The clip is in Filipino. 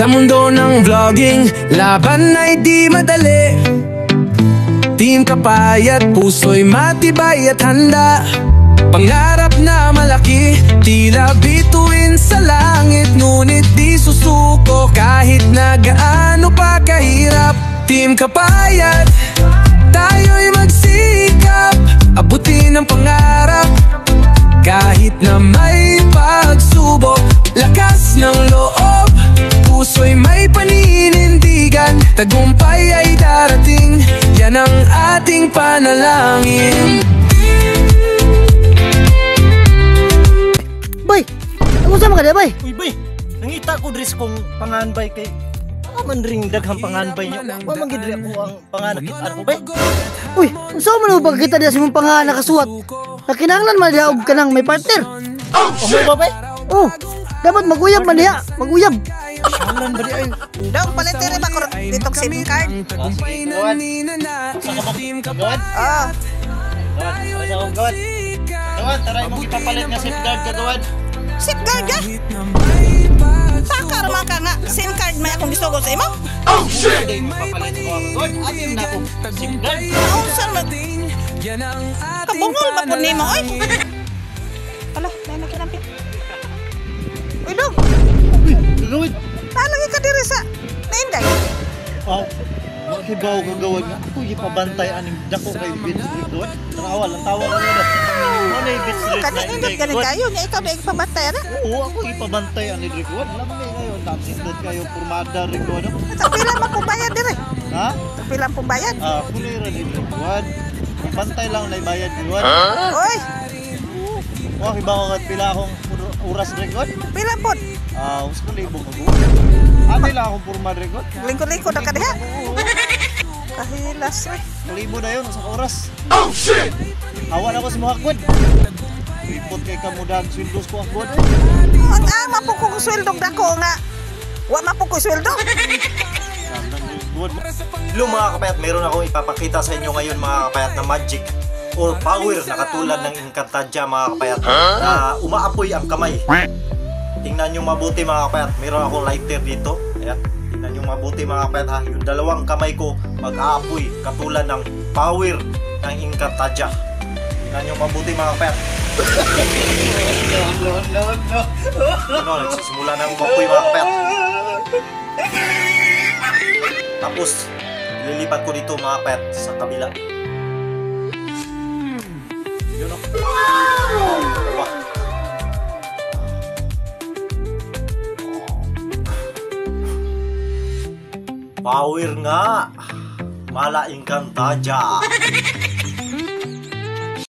Sa mundo ng vlogging, laban ay di madali. Team Kapayat, puso'y matibay at handa. Pangarap na malaki, tila bituin sa langit. Ngunit di susuko kahit na gaano pa kahirap. Team Kapayat, tayo'y magsikap, abutin ang pangarap. Kahit na may pagsubok, lakas ng loob, puso'y may paninindigan. Tagumpay ay darating, yan ang ating panalangin. Bay, ano sama ka na, bay? Uy, bay, nangita ko dres kong panganbay kay man ring daghang panganbay niyo. Wa man gid ako ang panganakit ko, bay. Uy, unsa man ba kita diya sa imong pangalan nakasuwat? Nakinahanglan man diha og kanang may partner. Oh, may ba, bay? Oh, dapat maguyab man diha, maguyab. Alan ba di ay? Dong, palitere ba ko ditong SIM card? Gawad? Oh, Gawad. Gawad, taray mo ipapalit nga safeguard ka, Gawad. SIM card ka? Takar man ka nga, SIM card may akong gusto ko sa imo? Oh, shit! Ipapalit ko ako, Gawad. Atin na akong safeguard. Nausan mo. Kabungol ba po nimo, oy? Ala, may nakinampit. Uy, Dong, Gawad. nalagi ka diri sa nainday. Oh, hibaw ka, Gawad nga. Ako ipabantay aning dako kay Beach Street, Gawad. Nakawal, ang tawag ko na. Ano yung Beach Street na Kanindot inday, galing Gawad? kayo, niya ikaw may pabatay na. Oo, ako ipabantay aning Gawad. Alam mo ngayon, nagsindot kayo purmada rin, Gawad. Sa pila man po bayad diri. Ha? Sa pila po bayad. Kulira din, Gawad. Bantay lang na ibayad, Gawad. Oy, Oh, hibaw ka pila akong oras rin, Gawad. pila po. Gusto ko libong ako. Ano lang akong purma rin, Gawad. Lingkod-lingkod na ka diha. Kahilas, oy. Kalibo na yun, sa oras. Oh, shit! Hawa na ko sa mga kwad. Ripot kay kamudan, swindos ko ang kwad. Ang mapukong sweldong dako nga. Wa mapukong sweldo. Hello mga kapayat, meron akong ipapakita sa inyo ngayon mga kapayat na magic or power na katulad ng Encantadia mga kapayat na umaapoy ang kamay. Tingnan nyo mabuti mga kapayat, meron akong lighter dito. Ayan, tingnan nyo mabuti mga kapayat ha. Yung dalawang kamay ko mag-aapoy katulad ng power ng Encantadia. Tingnan nyo mabuti mga kapayat. Nagsisimula na umapoy mga kapayat. Tapos, lilipat ko dito mga pet sa kabila. Yun o. Wow! Power nga! Mala Encantadia!